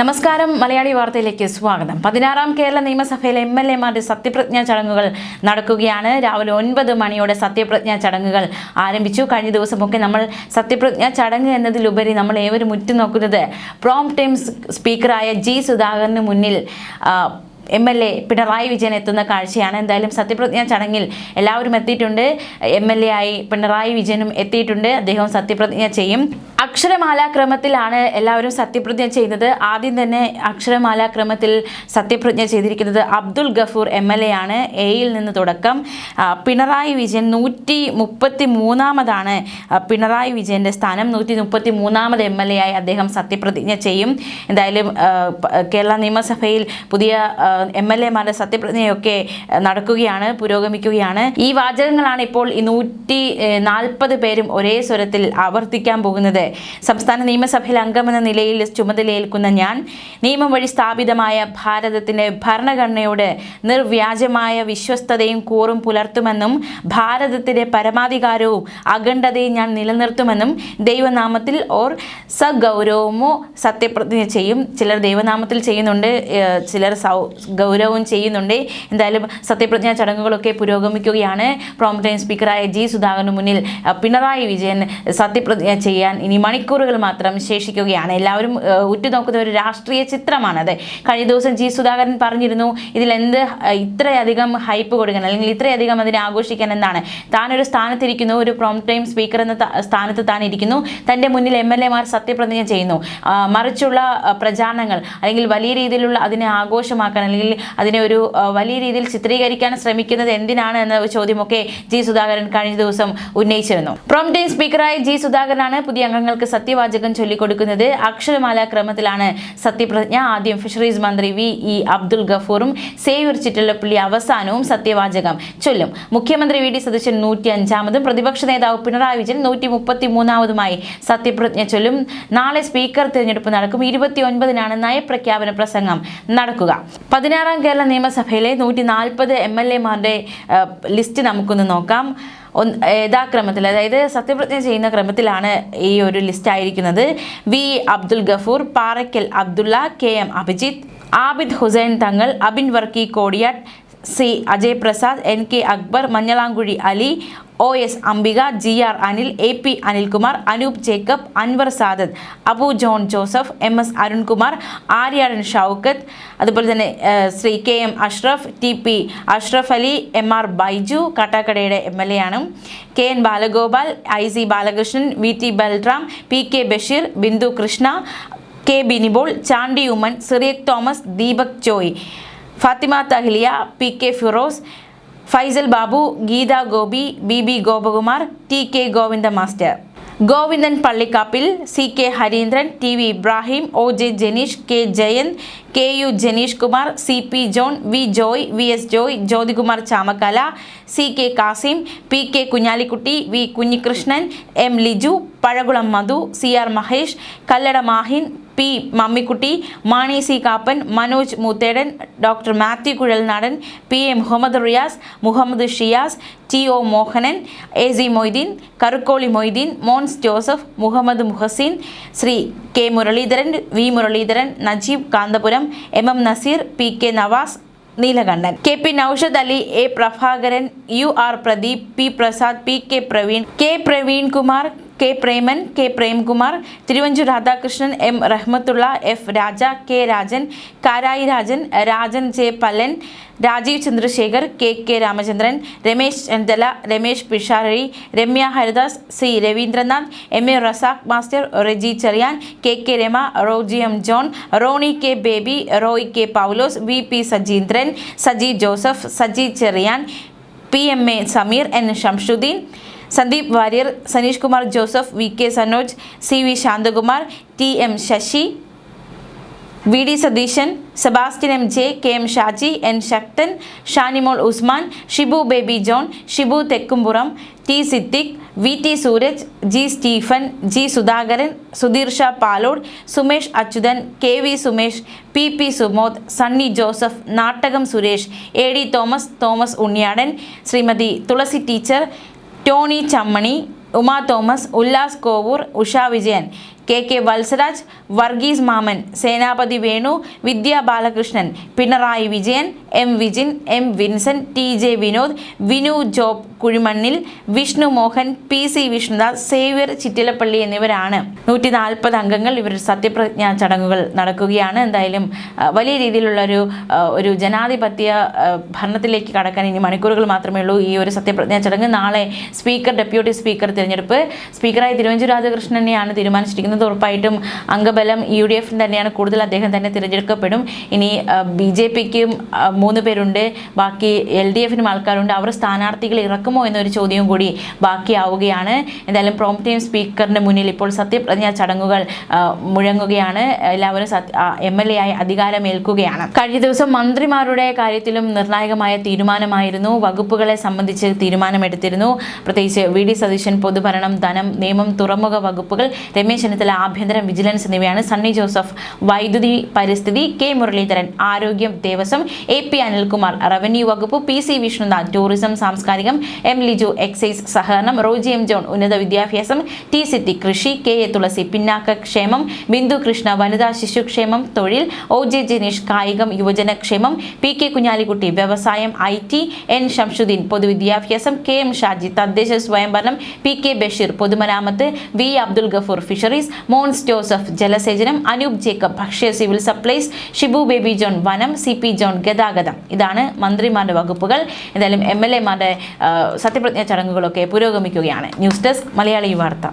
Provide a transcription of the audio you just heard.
നമസ്കാരം. മലയാളി വാർത്തയിലേക്ക് സ്വാഗതം. 16ാം കേരള നിയമസഭയിലെ MLA-മാരുടെ സത്യപ്രതിജ്ഞാ ചടങ്ങുകൾ നടക്കുകയാണ്. രാവിലെ 9 മണിയോടെ സത്യപ്രതിജ്ഞാ ചടങ്ങുകൾ ആരംഭിച്ചു. കഴിഞ്ഞ ദിവസമൊക്കെ നമ്മൾ സത്യപ്രതിജ്ഞാ ചടങ്ങ് എന്നതിലുപരി നമ്മൾ ഏവരും ഉറ്റുനോക്കുന്നത് പ്രോം ടൈം സ്പീക്കറായ ജി സുധാകരന് മുന്നിൽ MLA പിണറായി വിജയൻ എത്തുന്ന കാഴ്ചയാണ്. എന്തായാലും സത്യപ്രതിജ്ഞാ ചടങ്ങിൽ എല്ലാവരും എത്തിയിട്ടുണ്ട്. MLA ആയി പിണറായി വിജയനും എത്തിയിട്ടുണ്ട്. അദ്ദേഹം സത്യപ്രതിജ്ഞ ചെയ്യും. അക്ഷരമാലാക്രമത്തിലാണ് എല്ലാവരും സത്യപ്രതിജ്ഞ ചെയ്യുന്നത്. ആദ്യം തന്നെ അക്ഷരമാലാക്രമത്തിൽ സത്യപ്രതിജ്ഞ ചെയ്തിരിക്കുന്നത് അബ്ദുൽ ഗഫൂർ MLA ആണ്. എയിൽ നിന്ന് തുടക്കം. പിണറായി വിജയൻ 133ാമതാണ് പിണറായി വിജയൻ്റെ സ്ഥാനം. 133ാമത് MLA ആയി അദ്ദേഹം സത്യപ്രതിജ്ഞ ചെയ്യും. എന്തായാലും കേരള നിയമസഭയിൽ പുതിയ MLA-മാരുടെ സത്യപ്രതിജ്ഞയൊക്കെ നടക്കുകയാണ്, പുരോഗമിക്കുകയാണ്. ഈ വാചകങ്ങളാണ് ഇപ്പോൾ 140 പേരും ഒരേ സ്വരത്തിൽ ആവർത്തിക്കാൻ പോകുന്നത്. സംസ്ഥാന നിയമസഭയിൽ അംഗമെന്ന നിലയിൽ ചുമതലയേൽക്കുന്ന ഞാൻ നിയമം വഴി സ്ഥാപിതമായ ഭാരതത്തിൻ്റെ ഭരണഘടനയോട് നിർവ്യാജമായ വിശ്വസ്തതയും കൂറും പുലർത്തുമെന്നും ഭാരതത്തിൻ്റെ പരമാധികാരവും അഖണ്ഡതയും ഞാൻ നിലനിർത്തുമെന്നും ദൈവനാമത്തിൽ ഓർ സഗൗരവമോ സത്യപ്രതിജ്ഞ ചെയ്യും. ചിലർ ദൈവനാമത്തിൽ ചെയ്യുന്നുണ്ട്, ചിലർ ഗൗരവം ചെയ്യുന്നുണ്ട്. എന്തായാലും സത്യപ്രതിജ്ഞാ ചടങ്ങുകളൊക്കെ പുരോഗമിക്കുകയാണ്. പ്രോം ടൈം സ്പീക്കറായ ജി സുധാകരന് മുന്നിൽ പിണറായി വിജയൻ സത്യപ്രതിജ്ഞ ചെയ്യാൻ ഇനി മണിക്കൂറുകൾ മാത്രം ശേഷിക്കുകയാണ്. എല്ലാവരും ഉറ്റുനോക്കുന്ന ഒരു രാഷ്ട്രീയ ചിത്രമാണത്. കഴിഞ്ഞ ദിവസം ജി സുധാകരൻ പറഞ്ഞിരുന്നു, ഇതിലെന്ത് ഇത്രയധികം ഹൈപ്പ് കൊടുക്കണം, അല്ലെങ്കിൽ ഇത്രയധികം അതിനെ ആഘോഷിക്കാൻ എന്താണ്? താനൊരു സ്ഥാനത്തിരിക്കുന്നു, ഒരു പ്രോം ടൈം സ്പീക്കർ എന്ന സ്ഥാനത്ത് താൻ ഇരിക്കുന്നു. തൻ്റെ മുന്നിൽ MLA-മാർ സത്യപ്രതിജ്ഞ ചെയ്യുന്നു. മറിച്ചുള്ള പ്രചാരണങ്ങൾ അല്ലെങ്കിൽ വലിയ രീതിയിലുള്ള അതിനെ ആഘോഷമാക്കാൻ അല്ലെങ്കിൽ അതിനെ ഒരു വലിയ രീതിയിൽ ചിത്രീകരിക്കാൻ ശ്രമിക്കുന്നത് എന്തിനാണ് എന്ന ചോദ്യമൊക്കെ ജി സുധാകരൻ കഴിഞ്ഞ ദിവസം ഉന്നയിച്ചിരുന്നു. പ്രോം ടൈം സ്പീക്കറായ ജി സുധാകരനാണ് പുതിയ അംഗങ്ങൾക്ക് സത്യവാചകം ചൊല്ലിക്കൊടുക്കുന്നത്. അക്ഷരമാല ക്രമത്തിലാണ് സത്യപ്രതിജ്ഞ. ആദ്യം ഫിഷറീസ് മന്ത്രി VE അബ്ദുൽ ഗഫൂറും സേവ്യർ ചിറ്റലപ്പള്ളി അവസാനവും സത്യവാചകം ചൊല്ലും. മുഖ്യമന്ത്രി VD സതീശൻ 105ാമതും പ്രതിപക്ഷ നേതാവ് പിണറായി വിജയൻ 133ാമതുമായി സത്യപ്രതിജ്ഞ ചൊല്ലും. നാളെ സ്പീക്കർ തിരഞ്ഞെടുപ്പ് നടക്കും. 29-നാണ് നയപ്രഖ്യാപന പ്രസംഗം നടക്കുക. 16ാം കേരള നിയമസഭയിലെ 140 MLA-മാരുടെ ലിസ്റ്റ് നമുക്കൊന്ന് നോക്കാം. യഥാക്രമത്തിൽ, അതായത് സത്യപ്രതിജ്ഞ ചെയ്യുന്ന ക്രമത്തിലാണ് ഈ ഒരു ലിസ്റ്റ് ആയിരിക്കുന്നത്. VE Abdul Gafoor, Parakkal Abdulla, KM Abhijith, Abid Hussain Thangal, Abin Varkey Kodiyattu, C Ajay Prasad, NK Akbar, Manjalamkuzhi Ali, OS Ambika, GR Anil, AP Anilkumar, Anoop Jacob, Anwar Sadath, Abu John Joseph, MS Arunkumar, Aryadan Shoukath, അതുപോലെ തന്നെ Shri KM Ashraf, TP Ashraf Ali, MR Baiju കാട്ടാക്കടയുടെ MLA ആണ്, KN Balagopal, IC Balakrishnan, VT Balram, PK Basheer, Bindu Krishna, K ബിനിബോൾ, Chandy Oommen, Cyriac Thomas, Deepak Joy, Fathima Thahliya, PK Firoz, Faisal Babu, Geetha Gopi, BB Gopakumar, TK Govinda master, Govindan Pallikkappil, CK Hareendran, TV Ibrahim, OJ Janeesh, K Jayanth, KU Janeesh Kumar, CP John, V Joy, VS Joy, Jyothikumar Chamakkala, CK Kasim, PK Kunhalikutty, V Kunhikrishnan, M Liju, Pazhakulam Madhu, CR Mahesh, Kallada Mahin, P Mammikutty, Mani C Kappan, Manoj Moothedan, doctor Mathew Kuzhalnadan, PA Muhammad Riyas, Muhammad Shiyas, TO Mohanan, AZ Moideen, Karukkoli Moideen, Monce Joseph, Muhammad Muhsin, Shri K Muraleedharan, V Muraleedharan, Najeeb Kanthapuram, MM Nazeer, PK Navas, Neelakandan, KP Noushad Ali, A Prabhakaran, UR Pradeep, P Prasad, PK Praveen, K Praveen Kumar, K Preman, K Premkumar, Thiruvanchoor Radhakrishnan, M Rahmathulla, F Raja, K Rajan, Karayi Rajan, Rajan J Pallan, Rajeev Chandrasekhar, KK Ramachandran, Ramesh Chennithala, Ramesh Pisharody, Ramya Haridas, C Raveendranath, MA Razak master, Reji Cherian, KK Rema, Roji M John, Roni K Baby, Roy K Paulose, VP Sajeendran, Saji Joseph, Saji Cherian, PMA Sameer, N Shamsuddin, Sandeep Warrier, Saneesh Kumar Joseph, VK Sanoj, CV Santhakumar, TM Sasi, VD Satheesan, Sebastian MJ, KM Shaji, N Sakthan, Shanimol Usman, Shibu Baby John, Shibu Thekkumpuram, T Siddique, VT Sooraj, G Stephen, G Sudhakaran, Sudheer Sha Palode, Sumesh Achuthan, KV Sumesh, PP Sumod, Sunny Joseph, Nattakam Suresh, AD Thomas, Thomas Unniyadan, Shrimathi Thulasi teacher, Tony Chammany, Uma Thomas, Ullas Kovoor, Usha Vijayan, K Valsaraj, Varghese Mammen, Senapathi Venu, Vidya Balakrishnan, Pinarayi Vijayan, M Vijin, M Vincent, TJ Vinod, Vinu Job Kuzhimannil, Vishnu Mohan, PC Vishnudas, Xavier Chittilappilly എന്നിവരാണ്. 140 അംഗങ്ങൾ ഇവരുടെ സത്യപ്രതിജ്ഞാ ചടങ്ങുകൾ നടക്കുകയാണ്. എന്തായാലും വലിയ രീതിയിലുള്ള ഒരു ജനാധിപത്യ ഭരണത്തിലേക്ക് കടക്കാൻ ഇനി മണിക്കൂറുകൾ മാത്രമേ ഉള്ളൂ. ഈ ഒരു സത്യപ്രതിജ്ഞാ ചടങ്ങ് നാളെ സ്പീക്കർ, ഡെപ്യൂട്ടി സ്പീക്കർ തിരഞ്ഞെടുപ്പ്. സ്പീക്കറായി തിരുവഞ്ചൂർ രാധാകൃഷ്ണനെയാണ് തീരുമാനിച്ചിരിക്കുന്നത്. ഉറപ്പായിട്ടും അംഗബലം UDF തന്നെയാണ് കൂടുതൽ, അദ്ദേഹം തന്നെ തിരഞ്ഞെടുക്കപ്പെടും. ഇനി BJPക്കും 3 പേരുണ്ട്, ബാക്കി LDFനും ആൾക്കാരുണ്ട്. അവർ സ്ഥാനാർത്ഥികൾ ഇറക്കുമോ എന്നൊരു ചോദ്യവും കൂടി ബാക്കിയാവുകയാണ്. എന്തായാലും പ്രോംപ്റ്റ് ടൈം സ്പീക്കറിന്റെ മുന്നിൽ ഇപ്പോൾ സത്യപ്രതിജ്ഞാ ചടങ്ങുകൾ മുഴങ്ങുകയാണ്. എല്ലാവരും MLA ആയി അധികാരമേൽക്കുകയാണ്. കഴിഞ്ഞ ദിവസം മന്ത്രിമാരുടെ കാര്യത്തിലും നിർണായകമായ തീരുമാനമായിരുന്നു. വകുപ്പുകളെ സംബന്ധിച്ച് തീരുമാനമെടുത്തിരുന്നു. പ്രത്യേകിച്ച് VD സതീശൻ പൊതുഭരണം, ധനം, നിയമം, തുറമുഖ വകുപ്പുകൾ, രമേശ് ചെന്നിത്തല ആഭ്യന്തരം, വിജിലൻസ് എന്നിവയാണ്. സണ്ണി ജോസഫ് വൈദ്യുതി പരിസ്ഥിതി, K മുരളീധരൻ ആരോഗ്യം ദേവസ്വം, AP അനിൽകുമാർ റവന്യൂ വകുപ്പ്, PC വിഷ്ണുനാഥ് ടൂറിസം സാംസ്കാരികം, M ലിജു എക്സൈസ് സഹകരണം, റോജി M ജോൺ ഉന്നത വിദ്യാഭ്യാസം, T സിറ്റി കൃഷി, KA തുളസി പിന്നാക്ക ക്ഷേമം, ബിന്ദു കൃഷ്ണ വനിതാ ശിശുക്ഷേമം തൊഴിൽ, OJ ജനീഷ് കായികം യുവജന ക്ഷേമം, PK കുഞ്ഞാലിക്കുട്ടി വ്യവസായം IT, N Shamsuddin പൊതുവിദ്യാഭ്യാസം, KM Shaji തദ്ദേശ സ്വയംഭരണം, PK ബഷീർ പൊതുമരാമത്ത്, V Abdul Gafoor fisheries, Mons Joseph ജലസേചനം, അനൂപ് ജേക്കബ് ഭക്ഷ്യ civil supplies, Shibu Baby John വനം, CP ജോൺ ഗതാഗതം. ഇതാണ് മന്ത്രിമാരുടെ വകുപ്പുകൾ. എന്തായാലും MLA മാരുടെ സത്യപ്രതിജ്ഞാ ചടങ്ങുകളൊക്കെ പുരോഗമിക്കുകയാണ്. ന്യൂസ് ഡെസ്ക് മലയാളി വാർത്ത.